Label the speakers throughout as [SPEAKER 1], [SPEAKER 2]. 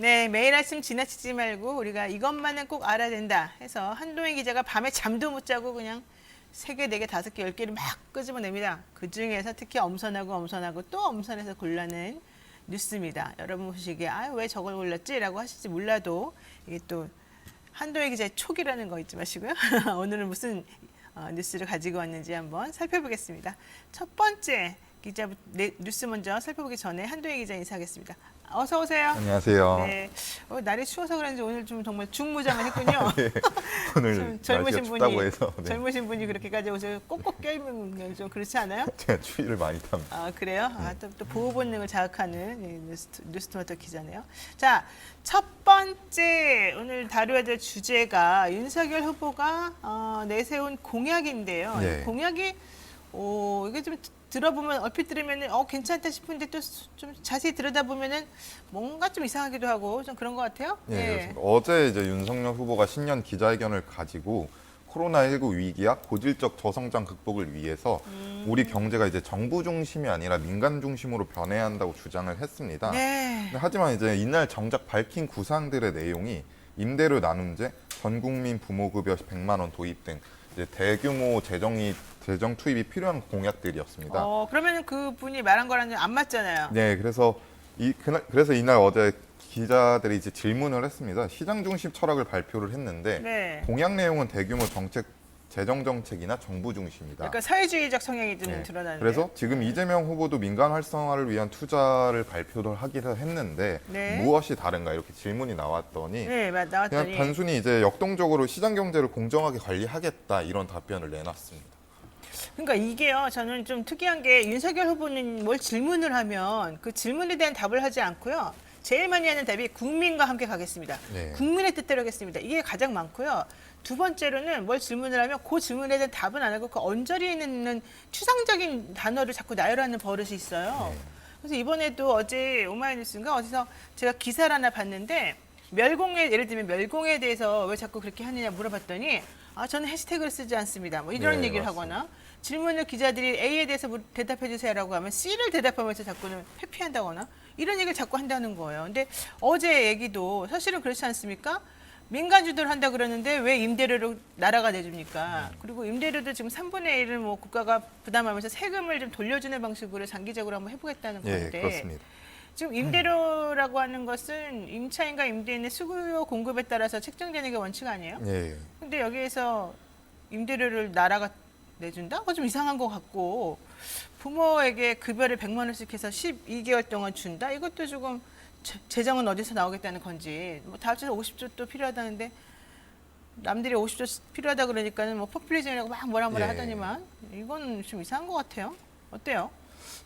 [SPEAKER 1] 네, 매일 아침 지나치지 말고 우리가 이것만은 꼭 알아야 된다 해서 한동희 기자가 밤에 잠도 못 자고 그냥 3개, 4개, 5개, 10개를 막 끄집어냅니다. 그중에서 특히 엄선하고 또 엄선해서 골라낸 뉴스입니다. 여러분 보시기에 왜 저걸 골랐지? 라고 하실지 몰라도 이게 또 한동희 기자의 촉이라는 거 잊지 마시고요. 오늘은 무슨 뉴스를 가지고 왔는지 한번 살펴보겠습니다. 첫 번째 뉴스 먼저 살펴보기 전에 한동희 기자 인사하겠습니다. 어서 오세요.
[SPEAKER 2] 안녕하세요.
[SPEAKER 1] 네, 날이 추워서 그런지 오늘 좀 정말 중무장을 했군요.
[SPEAKER 2] 네, 오늘
[SPEAKER 1] 좀 젊으신
[SPEAKER 2] 날씨가 춥다고
[SPEAKER 1] 분이
[SPEAKER 2] 해서 네.
[SPEAKER 1] 젊으신 분이 그렇게까지 옷을 꼭꼭 껴입으면 좀 그렇지 않아요?
[SPEAKER 2] 제가 추위를 많이 탑니다.
[SPEAKER 1] 아 그래요? 또 보호 본능을 자극하는 뉴스토마토 기자네요. 자, 첫 번째 오늘 다루어야 될 주제가 윤석열 후보가 내세운 공약인데요.
[SPEAKER 2] 네.
[SPEAKER 1] 공약이 이게 좀 들어보면 얼핏 들으면 괜찮다 싶은데 또 좀 자세히 들여다보면은 뭔가 좀 이상하기도 하고 좀 그런 것 같아요.
[SPEAKER 2] 네, 그렇습니다. 어제 이제 윤석열 후보가 신년 기자회견을 가지고 코로나19 위기와 고질적 저성장 극복을 위해서 우리 경제가 이제 정부 중심이 아니라 민간 중심으로 변해야 한다고 주장을 했습니다.
[SPEAKER 1] 네.
[SPEAKER 2] 하지만 이제 이날 정작 밝힌 구상들의 내용이 임대료 나눔제, 전 국민 부모급여 100만 원 도입 등 이제 대규모 재정 투입이 필요한 공약들이었습니다.
[SPEAKER 1] 그러면 그분이 말한 거랑 안 맞잖아요.
[SPEAKER 2] 네, 그래서 이날 어제 기자들이 이제 질문을 했습니다. 시장 중심 철학을 발표를 했는데
[SPEAKER 1] 네.
[SPEAKER 2] 공약 내용은 대규모 재정 정책이나 정부 중심이다.
[SPEAKER 1] 그러니까 사회주의적 성향이 좀
[SPEAKER 2] 네.
[SPEAKER 1] 드러나는.
[SPEAKER 2] 그래서 지금 이재명 후보도 민간 활성화를 위한 투자를 발표를 하기도 했는데
[SPEAKER 1] 네.
[SPEAKER 2] 무엇이 다른가 이렇게 질문이 나왔더니
[SPEAKER 1] 네, 나왔더니
[SPEAKER 2] 그냥 단순히 이제 역동적으로 시장 경제를 공정하게 관리하겠다 이런 답변을 내놨습니다.
[SPEAKER 1] 그러니까 이게요, 저는 좀 특이한 게 윤석열 후보는 뭘 질문을 하면 그 질문에 대한 답을 하지 않고요. 제일 많이 하는 답이 국민과 함께 가겠습니다.
[SPEAKER 2] 네.
[SPEAKER 1] 국민의 뜻대로 하겠습니다. 이게 가장 많고요. 두 번째로는 뭘 질문을 하면 그 질문에 대한 답은 안 하고 그 언저리에 있는 추상적인 단어를 자꾸 나열하는 버릇이 있어요.
[SPEAKER 2] 네.
[SPEAKER 1] 그래서 이번에도 어제 오마이뉴스인가 어디서 제가 기사를 하나 봤는데 예를 들면 멸공에 대해서 왜 자꾸 그렇게 하느냐 물어봤더니 저는 해시태그를 쓰지 않습니다. 뭐 이런
[SPEAKER 2] 네,
[SPEAKER 1] 얘기를
[SPEAKER 2] 맞습니다.
[SPEAKER 1] 하거나 질문을 기자들이 A에 대해서 대답해 주세요라고 하면 C를 대답하면서 자꾸는 회피한다거나 이런 얘기를 자꾸 한다는 거예요. 근데 어제 얘기도 사실은 그렇지 않습니까? 민간 주도를 한다 그러는데 왜 임대료를 나라가 내줍니까? 그리고 임대료도 지금 3분의 1을 뭐 국가가 부담하면서 세금을 좀 돌려주는 방식으로 장기적으로 한번 해보겠다는
[SPEAKER 2] 예,
[SPEAKER 1] 건데
[SPEAKER 2] 그렇습니다.
[SPEAKER 1] 지금 임대료라고 하는 것은 임차인과 임대인의 수요 공급에 따라서 책정되는 게 원칙 아니에요?
[SPEAKER 2] 예.
[SPEAKER 1] 근데 여기에서 임대료를 나라가 내준다? 그거 좀 이상한 것 같고 부모에게 급여를 100만 원씩 해서 12개월 동안 준다? 이것도 조금 재정은 어디서 나오겠다는 건지 뭐 다 합쳐서 50조 또 필요하다는데 남들이 50조 필요하다 그러니까는 뭐 포퓰리즘이라고 막 뭐라
[SPEAKER 2] 예.
[SPEAKER 1] 하더니만 이건 좀 이상한 것 같아요. 어때요?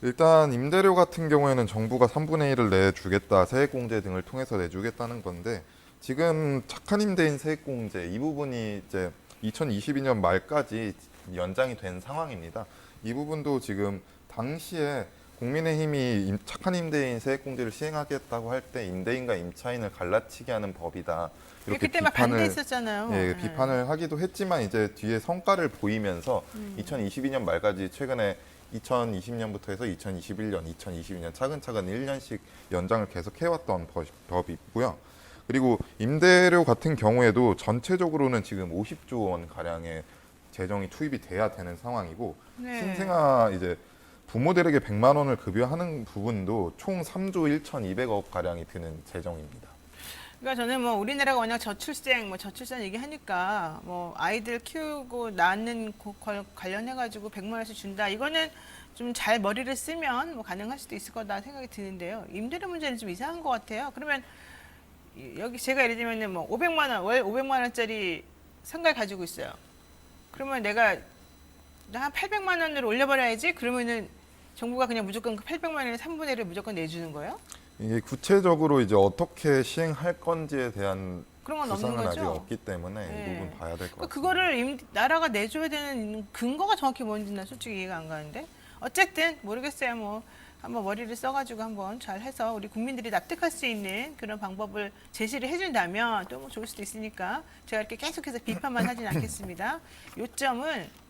[SPEAKER 2] 일단 임대료 같은 경우에는 정부가 3분의 1을 내주겠다, 세액공제 등을 통해서 내주겠다는 건데 지금 착한 임대인 세액공제 이 부분이 이제 2022년 말까지 연장이 된 상황입니다. 이 부분도 지금 당시에 국민의힘이 착한 임대인 세액공제를 시행하겠다고 할 때 임대인과 임차인을 갈라치게 하는 법이다. 이렇게
[SPEAKER 1] 그때 막 반대했었잖아요.
[SPEAKER 2] 예,
[SPEAKER 1] 네.
[SPEAKER 2] 비판을 하기도 했지만 이제 뒤에 성과를 보이면서 2022년 말까지 최근에 2020년부터 해서 2021년, 2022년 차근차근 1년씩 연장을 계속 해왔던 법이고요. 그리고 임대료 같은 경우에도 전체적으로는 지금 50조 원 가량의 재정이 투입이 돼야 되는 상황이고
[SPEAKER 1] 네.
[SPEAKER 2] 신생아 이제 부모들에게 100만 원을 급여하는 부분도 총 3조 1,200억 가량이 드는 재정입니다.
[SPEAKER 1] 그러니까 저는 뭐 우리나라가 워낙 저출산 얘기하니까 뭐 아이들 키우고 낳는 관련해 가지고 100만 원씩 준다. 이거는 좀 잘 머리를 쓰면 뭐 가능할 수도 있을 거다 생각이 드는데요. 임대료 문제는 좀 이상한 것 같아요. 그러면 여기 제가 예를 들면은 뭐 500만 원, 월 500만 원짜리 상가를 가지고 있어요. 그러면 내가 한 800만 원으로 올려버려야지. 그러면은 정부가 그냥 무조건 그 800만 원의 3분의 1을 무조건 내주는 거예요?
[SPEAKER 2] 이게 구체적으로 이제 어떻게 시행할 건지에 대한
[SPEAKER 1] 그런 건 없는
[SPEAKER 2] 구상은 아직
[SPEAKER 1] 거죠?
[SPEAKER 2] 없기 때문에
[SPEAKER 1] 네.
[SPEAKER 2] 이 부분 봐야 될 것 같습니다.
[SPEAKER 1] 그거를 나라가 내줘야 되는 근거가 정확히 뭔지 난 솔직히 이해가 안 가는데 어쨌든 모르겠어요. 뭐 한번 머리를 써가지고 한번 잘 해서 우리 국민들이 납득할 수 있는 그런 방법을 제시를 해준다면 또 뭐 좋을 수도 있으니까 제가 이렇게 계속해서 비판만 하진 않겠습니다. 요점은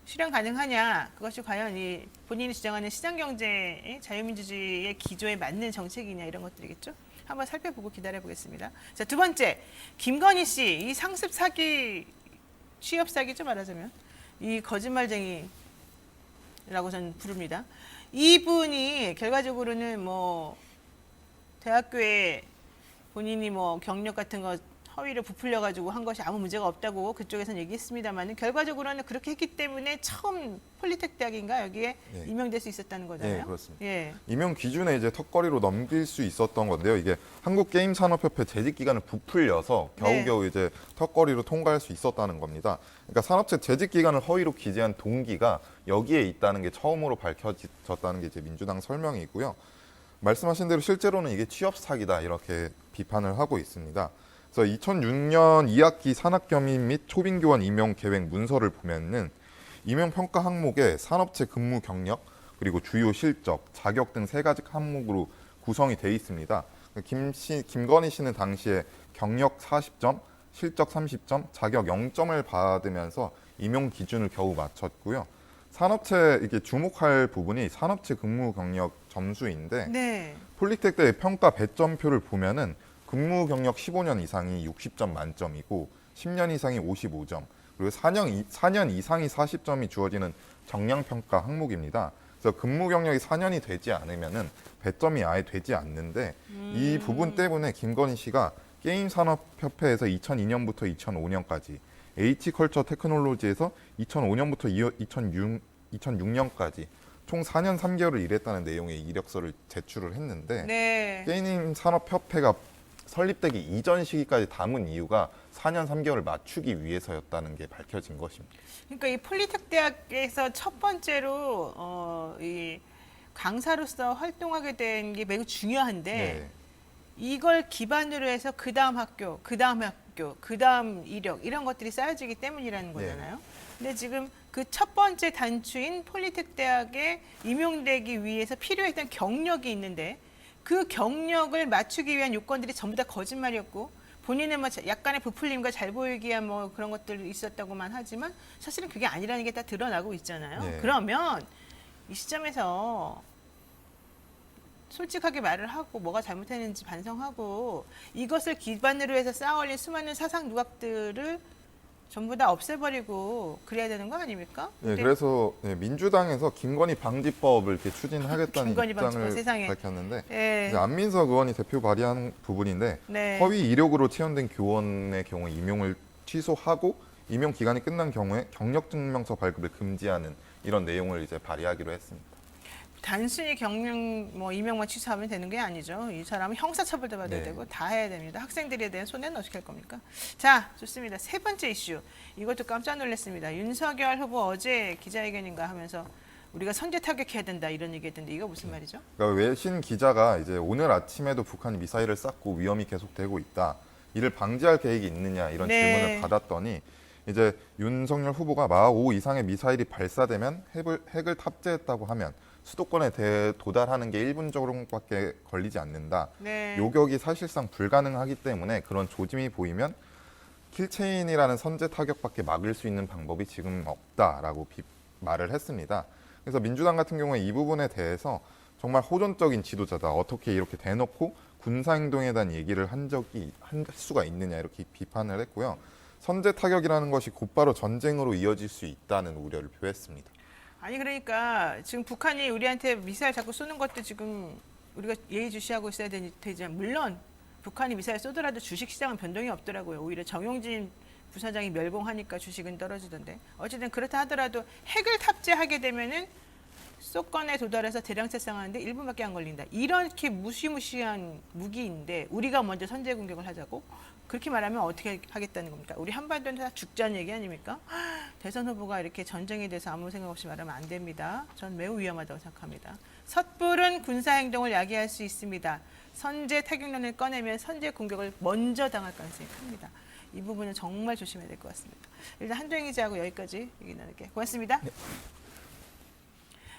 [SPEAKER 1] 실현 가능하냐, 그것이 과연 이 본인이 주장하는 시장 경제의 자유민주주의의 기조에 맞는 정책이냐 이런 것들이겠죠. 한번 살펴보고 기다려보겠습니다. 자, 두 번째, 김건희 씨, 이 상습 사기, 취업 사기죠 말하자면 이 거짓말쟁이라고 저는 부릅니다. 이분이 결과적으로는 뭐 대학교에 본인이 뭐 경력 같은 거 허위를 부풀려 가지고 한 것이 아무 문제가 없다고 그쪽에서는 얘기했습니다만 결과적으로는 그렇게 했기 때문에 처음 폴리텍 대학인가 여기에
[SPEAKER 2] 네.
[SPEAKER 1] 임용될 수 있었다는 거잖아요.
[SPEAKER 2] 네, 그렇습니다.
[SPEAKER 1] 예.
[SPEAKER 2] 임용 기준에 이제 턱걸이로 넘길 수 있었던 건데요. 이게 한국게임산업협회 재직 기간을 부풀려서 겨우겨우 이제 턱걸이로 통과할 수 있었다는 겁니다. 그러니까 산업체 재직 기간을 허위로 기재한 동기가 여기에 있다는 게 처음으로 밝혀졌다는 게 이제 민주당 설명이고요. 말씀하신 대로 실제로는 이게 취업 사기다 이렇게 비판을 하고 있습니다. 그래서 2006년 2학기 산학겸임 및 초빙교원 임용 계획 문서를 보면은 임용 평가 항목에 산업체 근무 경력 그리고 주요 실적, 자격 등 세 가지 항목으로 구성이 돼 있습니다. 김건희 씨는 당시에 경력 40점, 실적 30점, 자격 0점을 받으면서 임용 기준을 겨우 맞췄고요. 산업체 이게 주목할 부분이 산업체 근무 경력 점수인데
[SPEAKER 1] 네.
[SPEAKER 2] 폴리텍 대 평가 배점표를 보면은 근무 경력 15년 이상이 60점 만점이고 10년 이상이 55점 그리고 4년 이상이 40점이 주어지는 정량평가 항목입니다. 그래서 근무 경력이 4년이 되지 않으면은 배점이 아예 되지 않는데 이 부분 때문에 김건희 씨가 게임산업협회에서 2002년부터 2005년까지 H컬처 테크놀로지에서 2005년부터 2006년까지 총 4년 3개월을 일했다는 내용의 이력서를 제출을 했는데
[SPEAKER 1] 네.
[SPEAKER 2] 게임산업협회가 설립되기 이전 시기까지 담은 이유가 4년 3개월을 맞추기 위해서였다는 게 밝혀진 것입니다.
[SPEAKER 1] 그러니까 이 폴리텍 대학에서 첫 번째로 이 강사로서 활동하게 된 게 매우 중요한데
[SPEAKER 2] 네.
[SPEAKER 1] 이걸 기반으로 해서 그 다음 학교, 그 다음 학교, 그 다음 이력 이런 것들이 쌓여지기 때문이라는 거잖아요. 근데 지금 그 첫 번째 단추인 폴리텍 대학에 임용되기 위해서 필요했던 경력이 있는데 그 경력을 맞추기 위한 요건들이 전부 다 거짓말이었고 본인은 뭐 약간의 부풀림과 잘 보이기 위한 뭐 그런 것들이 있었다고만 하지만 사실은 그게 아니라는 게 다 드러나고 있잖아요.
[SPEAKER 2] 네.
[SPEAKER 1] 그러면 이 시점에서 솔직하게 말을 하고 뭐가 잘못했는지 반성하고 이것을 기반으로 해서 쌓아올린 수많은 사상 누각들을 전부 다 없애버리고 그래야 되는 거 아닙니까?
[SPEAKER 2] 네,
[SPEAKER 1] 근데
[SPEAKER 2] 그래서 민주당에서 김건희 방지법을 이렇게 추진하겠다는
[SPEAKER 1] 김건희 방지법,
[SPEAKER 2] 입장을
[SPEAKER 1] 세상에.
[SPEAKER 2] 밝혔는데
[SPEAKER 1] 예.
[SPEAKER 2] 이제 안민석 의원이 대표 발의한 부분인데
[SPEAKER 1] 네.
[SPEAKER 2] 허위 이력으로 채용된 교원의 경우 임용을 취소하고 임용 기간이 끝난 경우에 경력증명서 발급을 금지하는 이런 내용을 이제 발의하기로 했습니다.
[SPEAKER 1] 단순히 경영 뭐 임용만 취소하면 되는 게 아니죠. 이 사람은 형사처벌도 받아야
[SPEAKER 2] 네.
[SPEAKER 1] 되고 다 해야 됩니다. 학생들에 대한 손해는 어떻게 할 겁니까? 자, 좋습니다. 세 번째 이슈. 이것도 깜짝 놀랐습니다. 윤석열 후보 어제 기자회견인가 하면서 우리가 선제 타격해야 된다 이런 얘기했던데 이거 무슨 말이죠?
[SPEAKER 2] 그러니까 외신 기자가 이제 오늘 아침에도 북한이 미사일을 쌓고 위험이 계속되고 있다. 이를 방지할 계획이 있느냐 이런
[SPEAKER 1] 네.
[SPEAKER 2] 질문을 받았더니 이제 윤석열 후보가 마하 5 이상의 미사일이 발사되면 핵을 탑재했다고 하면 수도권에 도달하는 게 1분 정도밖에 걸리지 않는다.
[SPEAKER 1] 네.
[SPEAKER 2] 요격이 사실상 불가능하기 때문에 그런 조짐이 보이면 킬체인이라는 선제 타격밖에 막을 수 있는 방법이 지금 없다라고 말을 했습니다. 그래서 민주당 같은 경우에 이 부분에 대해서 정말 호전적인 지도자다. 어떻게 이렇게 대놓고 군사행동에 대한 얘기를 할 수가 있느냐 이렇게 비판을 했고요. 선제 타격이라는 것이 곧바로 전쟁으로 이어질 수 있다는 우려를 표했습니다.
[SPEAKER 1] 아니 그러니까 지금 북한이 우리한테 미사일 자꾸 쏘는 것도 지금 우리가 예의주시하고 있어야 되지만 물론 북한이 미사일 쏘더라도 주식시장은 변동이 없더라고요. 오히려 정용진 부사장이 멸봉하니까 주식은 떨어지던데. 어쨌든 그렇다 하더라도 핵을 탑재하게 되면은 수도권에 도달해서 대량 살상하는데 1분밖에 안 걸린다. 이렇게 무시무시한 무기인데 우리가 먼저 선제 공격을 하자고? 그렇게 말하면 어떻게 하겠다는 겁니까? 우리 한반도는 다 죽자는 얘기 아닙니까? 대선 후보가 이렇게 전쟁에 대해서 아무 생각 없이 말하면 안 됩니다. 전 매우 위험하다고 생각합니다. 섣부른 군사행동을 야기할 수 있습니다. 선제 타격론을 꺼내면 선제 공격을 먼저 당할 가능성이 큽니다. 이 부분은 정말 조심해야 될 것 같습니다. 일단 한종희 기자하고 여기까지 얘기 나눌게요. 고맙습니다.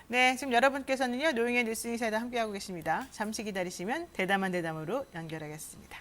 [SPEAKER 1] 네, 지금 여러분께서는요 노영의 뉴스 인사이드 함께하고 계십니다. 잠시 기다리시면 대담한 대담으로 연결하겠습니다.